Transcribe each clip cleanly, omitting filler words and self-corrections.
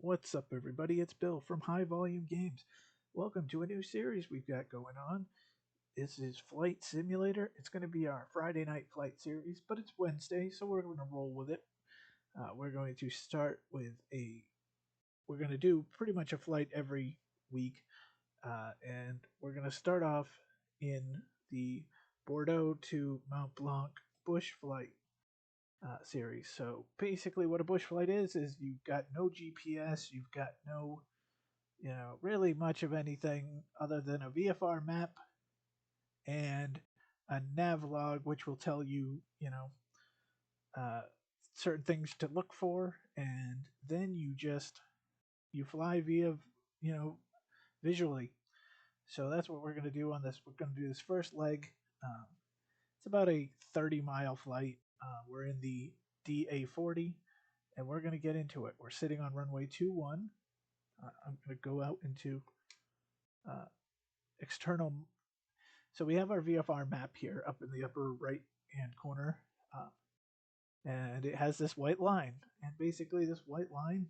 What's up, everybody? It's Bill from High Volume Games. Welcome to a new series we've got going on. This is Flight Simulator. It's going to be our Friday night flight series, but it's Wednesday, so we're going to roll with it. We're going to start with we're going to do pretty much a flight every week, and we're going to start off in the Bordeaux to Mont Blanc Bush Flight series. So basically, what a bush flight is you've got no GPS, you've got no, really much of anything other than a VFR map and a nav log, which will tell you, uh, certain things to look for, and then you fly via, you know, visually. So that's what we're going to do on this. We're going to do this first leg. It's about a 30-mile flight. We're in the DA40, and we're going to get into it. We're sitting on runway 21. I'm going to go out into external. So we have our VFR map here up in the upper right-hand corner, and it has this white line. And basically, this white line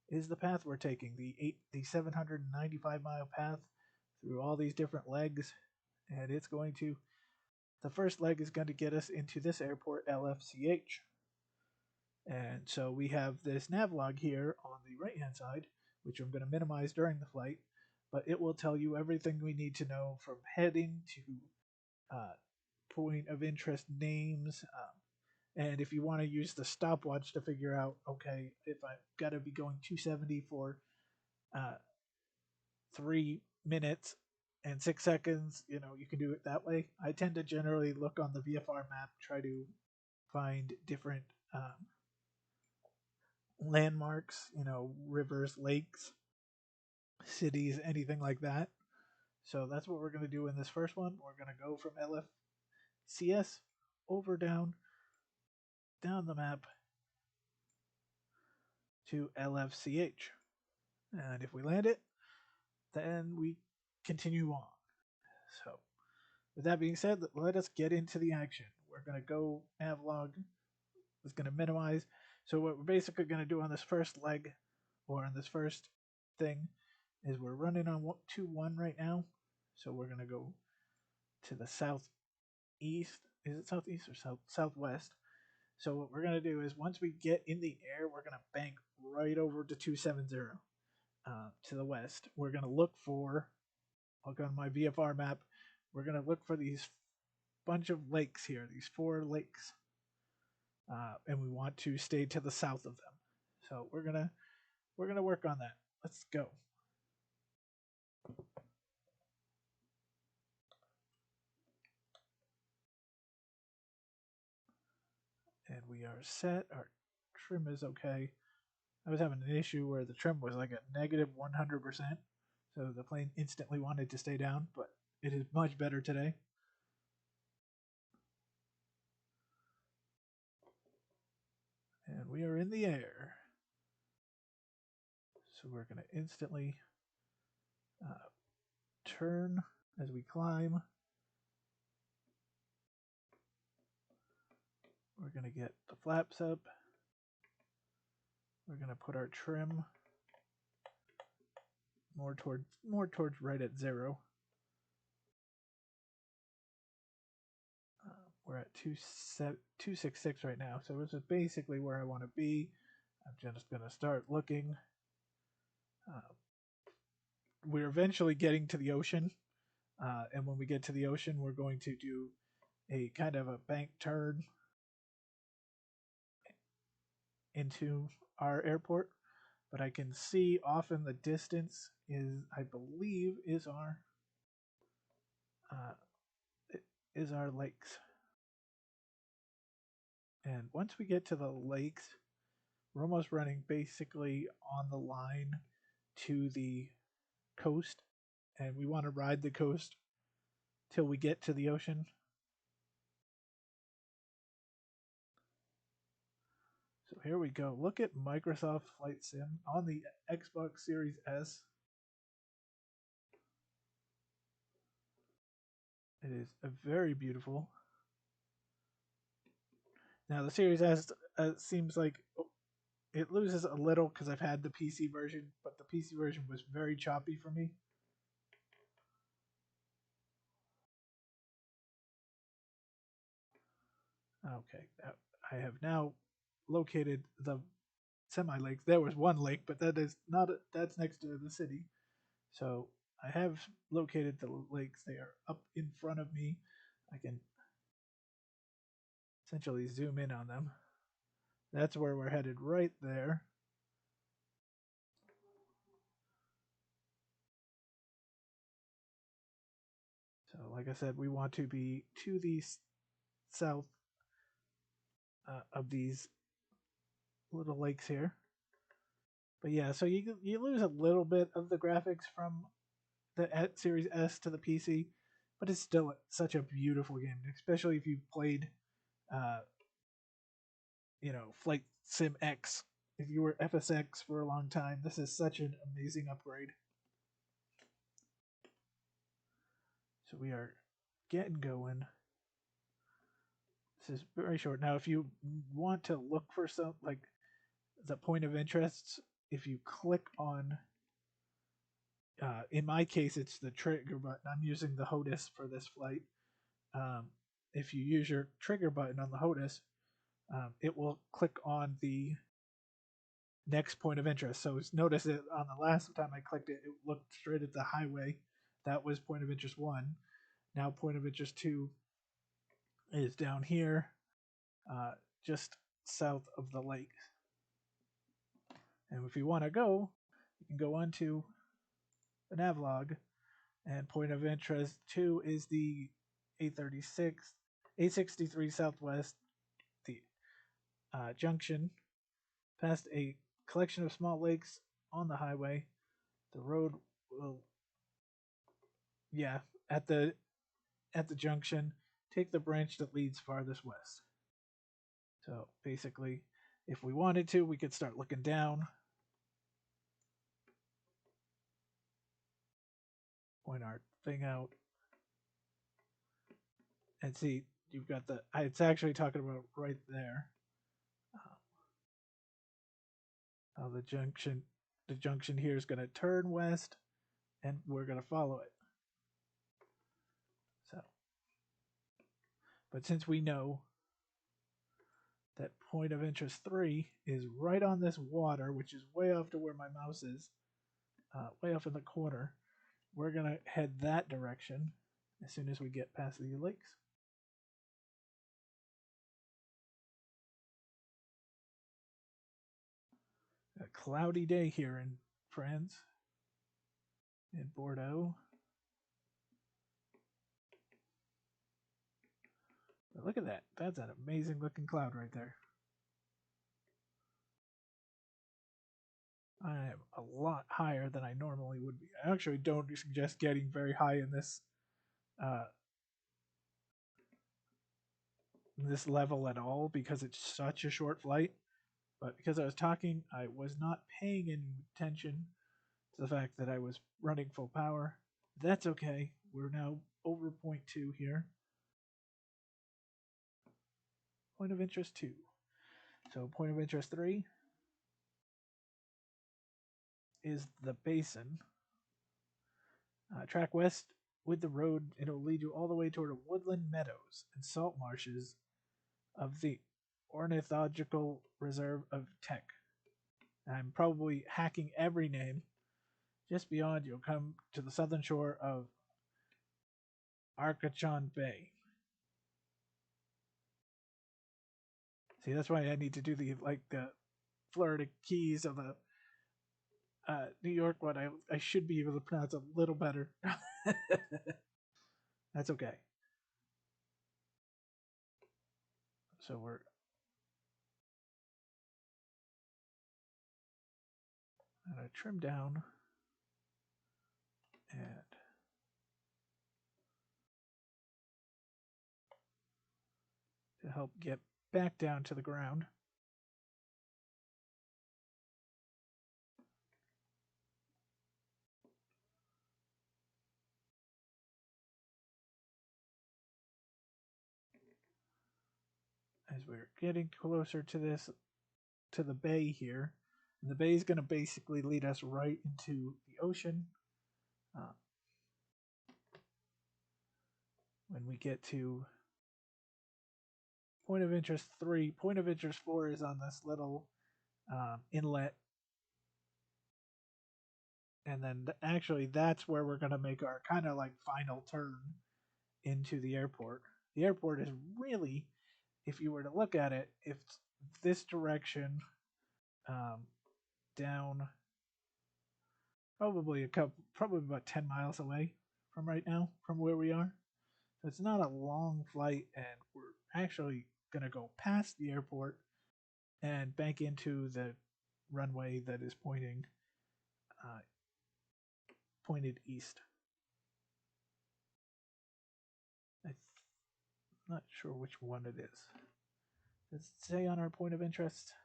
is the path we're taking, the 795-mile path through all these different legs, and the first leg is going to get us into this airport, LFCH. And so we have this navlog here on the right hand side, which I'm going to minimize during the flight, but it will tell you everything we need to know from heading to point of interest names. And if you want to use the stopwatch to figure out, okay, if I've got to be going 270 for 3 minutes and 6 seconds, you can do it that way. I tend to generally look on the VFR map, try to find different landmarks, rivers, lakes, cities, anything like that. So that's what we're going to do in this first one. We're going to go from LFCS over down the map to LFCH. And if we land it, then we continue on. So with that being said, let us get into the action. We're going to go navlog. It's going to minimize. So what we're basically going to do on this first leg, or on this first thing, is we're running on 2-1 right now. So we're going to go to the southeast. Is it southeast or southwest? So what we're going to do is once we get in the air, we're going to bank right over to 270 to the west. We're going to look on my VFR map, we're going to look for these bunch of lakes here, these 4 lakes. And we want to stay to the south of them. So we're gonna work on that. Let's go. And we are set. Our trim is okay. I was having an issue where the trim was like at negative 100%. So the plane instantly wanted to stay down, but it is much better today. And we are in the air. So we're going to instantly turn as we climb. We're going to get the flaps up. We're going to put our trim more towards right at 0. We're at 266 right now, so this is basically where I want to be. I'm just going to start looking. We're eventually getting to the ocean, and when we get to the ocean, we're going to do a kind of a bank turn into our airport. But I can see off in the distance I believe, is our lakes. And once we get to the lakes, we're almost running basically on the line to the coast, and we want to ride the coast till we get to the ocean. So here we go. Look at Microsoft Flight Sim on the Xbox Series S. It is very beautiful. Now the Series S seems like it loses a little because I've had the PC version, but the PC version was very choppy for me. Okay, I have now located the semi lake. There was one lake, but that is not that's next to the city. So I have located the lakes. They are up in front of me. I can essentially zoom in on them. That's where we're headed right there. So, like I said, we want to be to the south of these little lakes here. But yeah, so you lose a little bit of the graphics from the Series S to the PC, but it's still such a beautiful game, especially if you've played, uh, Flight Sim X. If you were FSX for a long time, this is such an amazing upgrade. So we are getting going. This is very short. Now, if you want to look for some, like the point of interest, if you click on, in my case, it's the trigger button. I'm using the HOTAS for this flight. Um, if you use your trigger button on the HOTAS, it will click on the next point of interest. So notice that on the last time I clicked it, it looked straight at the highway. That was point of interest 1. Now point of interest 2 is down here, just south of the lake. And if you want to go, you can go on to the navlog, and point of interest 2 is the 836, 863 Southwest, the junction, past a collection of small lakes on the highway. The road will, yeah, at the junction, take the branch that leads farthest west. So basically, if we wanted to, we could start looking down, point our thing out, and see you've got the. It's actually talking about right there. How the junction here is going to turn west, and we're going to follow it. So, but since we know that point of interest 3 is right on this water, which is way off to where my mouse is, way off in the corner, we're going to head that direction as soon as we get past the lakes. A cloudy day here in France, in Bordeaux. But look at that. That's an amazing looking cloud right there. I am a lot higher than I normally would be. I actually don't suggest getting very high in uh, this level at all because it's such a short flight. But because I was talking, I was not paying any attention to the fact that I was running full power. That's okay. We're now over 0.2 here. Point of interest 2. So point of interest 3 is the basin. Track west with the road, and it will lead you all the way toward the woodland meadows and salt marshes of the Ornithological Reserve of Tech. I'm probably hacking every name. Just beyond, you'll come to the southern shore of Arcachon Bay. See, that's why I need to do the Florida Keys of the New York one. I should be able to pronounce a little better. That's okay. So we're gonna trim down and to help get back down to the ground. As we're getting closer to this to the bay here. And the bay is going to basically lead us right into the ocean. When we get to point of interest 3, point of interest 4 is on this little inlet. And then actually that's where we're going to make our kind of like final turn into the airport. The airport is really, if you were to look at it, if this direction down probably about 10 miles away from right now, from where we are. So it's not a long flight, and we're actually going to go past the airport and bank into the runway that is pointed east. I'm not sure which one it is. Does it say on our point of interest?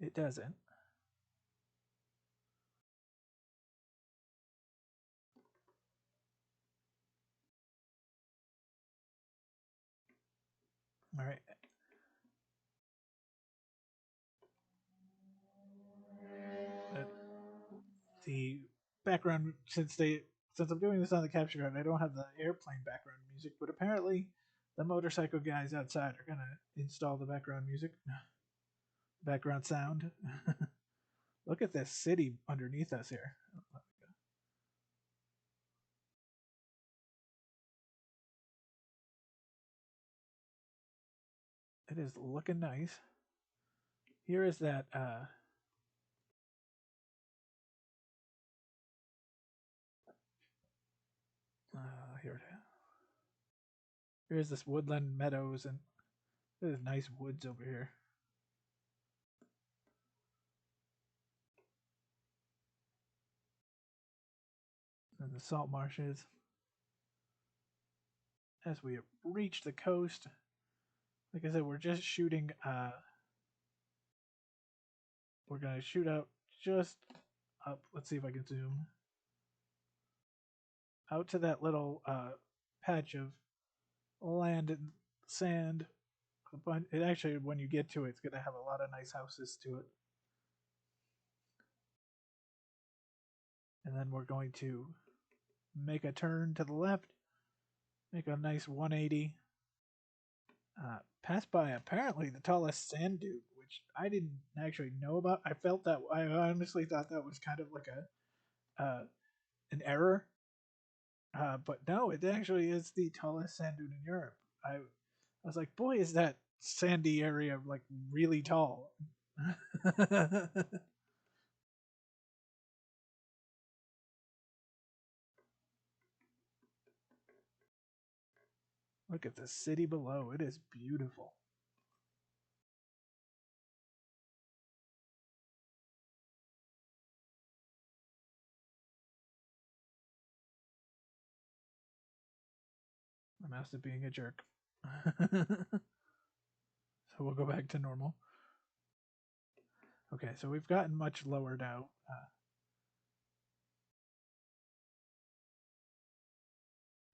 It doesn't. All right. The background, since I'm doing this on the capture card, I don't have the airplane background music, but apparently the motorcycle guys outside are gonna install the background music, background sound. Look at this city underneath us here. It is looking nice. Here is that here it is. Here's this woodland meadows, and there's nice woods over here. And the salt marshes. As we reach the coast, like I said, we're just shooting. We're gonna shoot out just up. Let's see if I can zoom out to that little patch of land and sand. It actually, when you get to it, it's gonna have a lot of nice houses to it. And then we're going to make a turn to the left, make a nice 180. Pass by apparently the tallest sand dune, which I didn't actually know about. I honestly thought that was kind of like an error, but no, it actually is the tallest sand dune in Europe. I was like, boy, is that sandy area like really tall. Look at the city below. It is beautiful. My mouse is being a jerk. So we'll go back to normal. Okay, so we've gotten much lower now.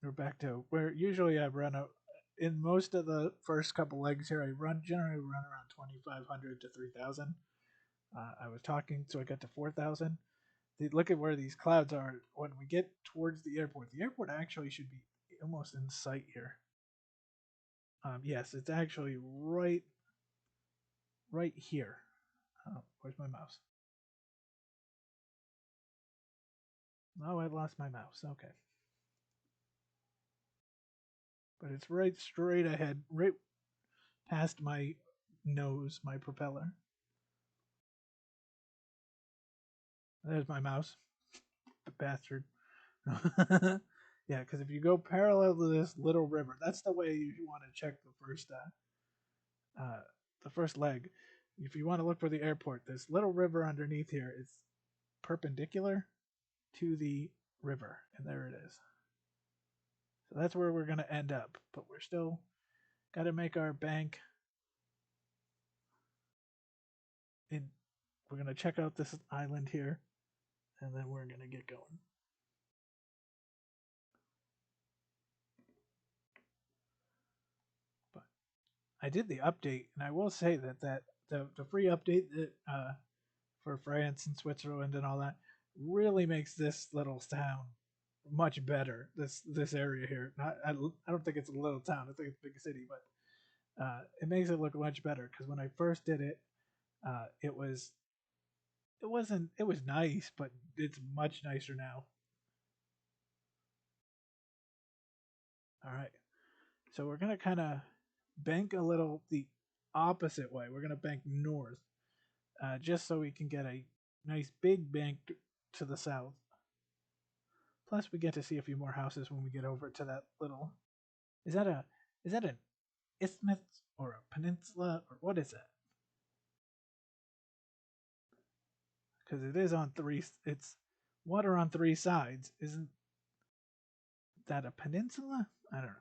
We're back to where usually I run out. In most of the first couple legs here, I generally run around 2,500 to 3,000. I was talking, so I got to 4,000. Look at where these clouds are when we get towards the airport. The airport actually should be almost in sight here. Yes, it's actually right here. Where's my mouse? Oh, I lost my mouse. Okay. But it's right straight ahead, right past my nose, my propeller. There's my mouse. The bastard. Yeah, because if you go parallel to this little river, that's the way you want to check the first leg. If you want to look for the airport, this little river underneath here is perpendicular to the river, and there it is. So that's where we're going to end up, but we're still got to make our bank. We're going to check out this island here, and then we're going to get going. But I did the update, and I will say that the free update that for France and Switzerland and all that really makes this little town much better. This area here, not I don't think it's a little town. I think it's a big city, but it makes it look much better because when I first did it, it wasn't it was nice, but it's much nicer now. All right, so we're gonna kind of bank a little the opposite way. We're gonna bank north, just so we can get a nice big bank to the south. Plus, we get to see a few more houses when we get over to that little. Is that a is that an isthmus or a peninsula or what is that? Because it is on three. It's water on three sides. Isn't that a peninsula? I don't know.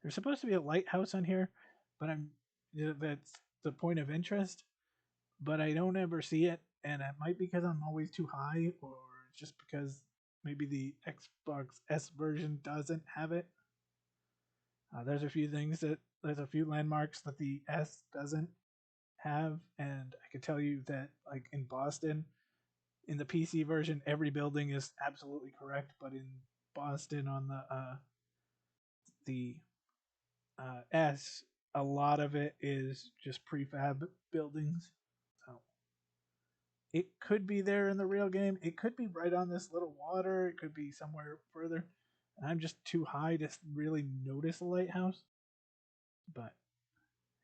There's supposed to be a lighthouse on here, but that's the point of interest. But I don't ever see it, and it might be because I'm always too high, or just because maybe the Xbox S version doesn't have it. There's a few landmarks that the S doesn't have, and I can tell you that like in Boston, in the PC version, every building is absolutely correct, but in Boston on the S, a lot of it is just prefab buildings. So it could be there in the real game. It could be right on this little water. It could be somewhere further. And I'm just too high to really notice a lighthouse. But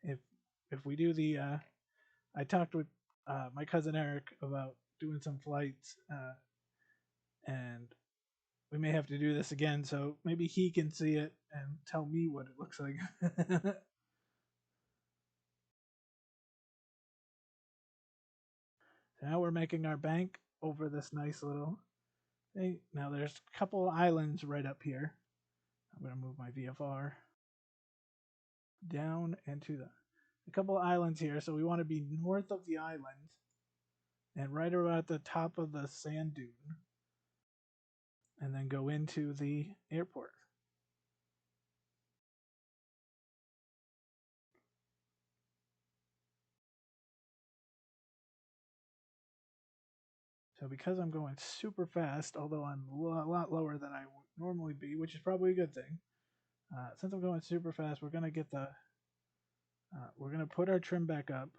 if if we do I talked with my cousin Eric about doing some flights, and we may have to do this again. So maybe he can see it and tell me what it looks like. So now we're making our bank over this nice little thing. Now there's a couple islands right up here. I'm gonna move my VFR down into the a couple islands here. So we want to be north of the island and right around at the top of the sand dune, and then go into the airport. So because I'm going super fast, although I'm a lot lower than I would normally be, which is probably a good thing, since I'm going super fast, we're gonna put our trim back up,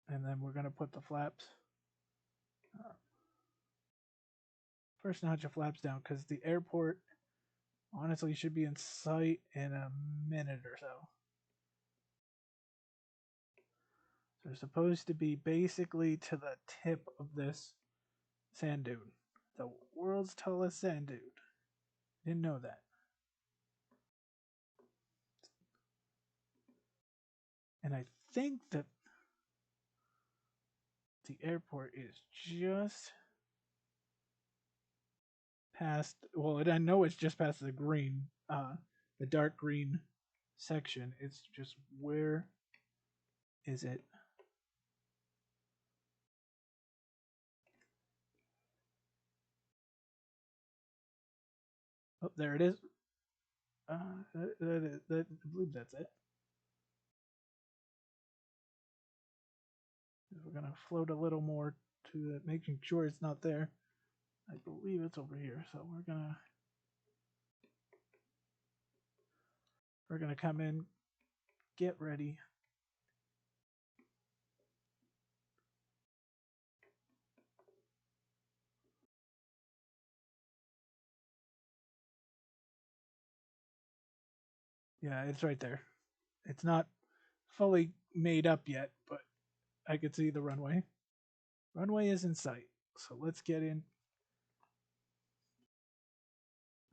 and then we're gonna put the flaps. First notch of flaps down because the airport honestly should be in sight in a minute or so. So they're supposed to be basically to the tip of this sand dune. The world's tallest sand dune. Didn't know that. And I think that the airport is just past. Well, I know it's just past the dark green section. It's just where is it? Oh, there it is. I believe that's it. We're gonna float a little more to it, making sure it's not there. I believe it's over here, so we're gonna come in, get ready. Yeah, it's right there. It's not fully made up yet, but I could see the runway. Runway is in sight, so let's get in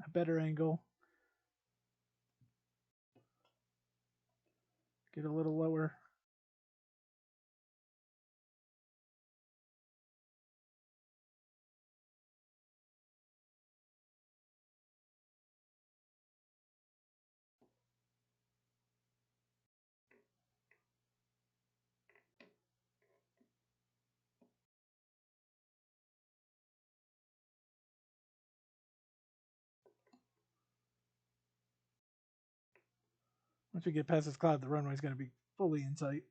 a better angle. Get a little lower. Once we get past this cloud, the runway is going to be fully in sight.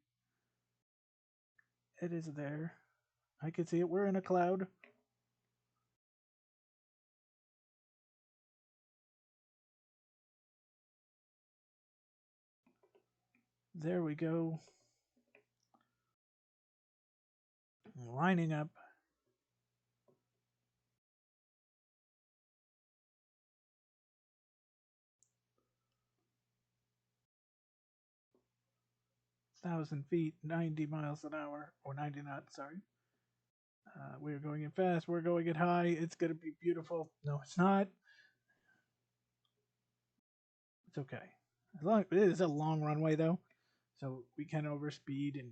It is there. I can see it. We're in a cloud. There we go. Lining up. Thousand feet, 90 miles an hour, or 90 knots, sorry. We're going in fast. We're going in high. It's going to be beautiful. No, it's not. It's okay. As long it is a long runway though, so we can overspeed and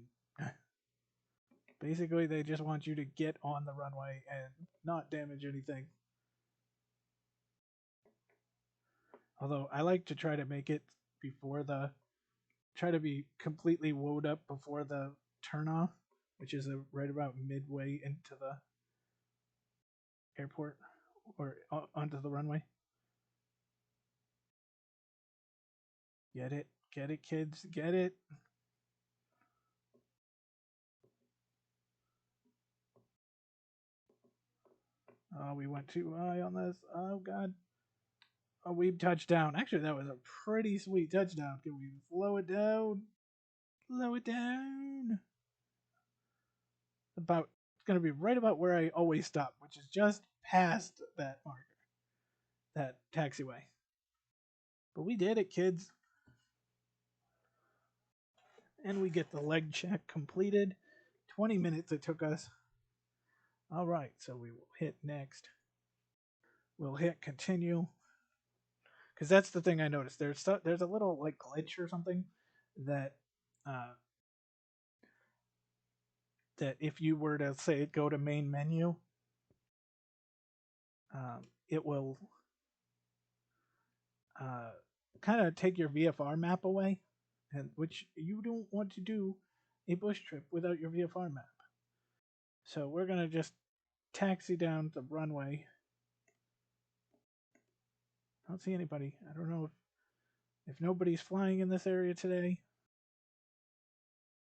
basically they just want you to get on the runway and not damage anything. Although I like to try to make it before the try to be completely woed up before the turn off, which is right about midway into the airport or onto the runway. Get it, kids, get it. Oh, we went too high on this. Oh god. Oh, we touched down. Actually, that was a pretty sweet touchdown. Can we slow it down? Slow it down. About it's gonna be right about where I always stop, which is just past that marker, that taxiway. But we did it, kids. And we get the leg check completed. 20 minutes it took us. All right, so we will hit next. We'll hit continue. Because that's the thing I noticed. There's a little like glitch or something that uh, that if you were to say go to main menu, it will kind of take your VFR map away, and which you don't want to do a bush trip without your VFR map. So we're gonna just taxi down the runway. I don't see anybody. I don't know if nobody's flying in this area today,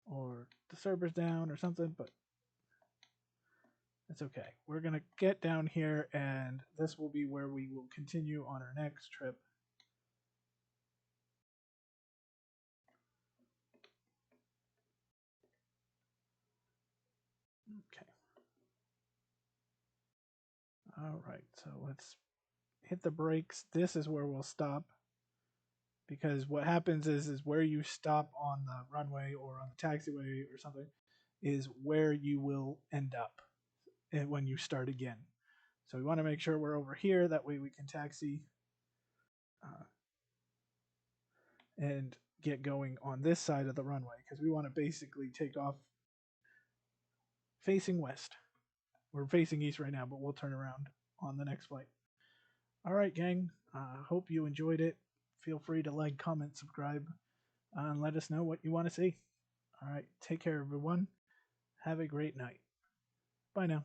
or the server's down or something, but that's okay. We're gonna get down here, and this will be where we will continue on our next trip. Okay. All right, so let's hit the brakes. This is where we'll stop, because what happens is where you stop on the runway or on the taxiway or something is where you will end up when you start again. So we want to make sure we're over here. That way we can taxi and get going on this side of the runway, because we want to basically take off facing west. We're facing east right now, but we'll turn around on the next flight. All right, gang. Hope you enjoyed it. Feel free to like, comment, subscribe, and let us know what you want to see. All right. Take care, everyone. Have a great night. Bye now.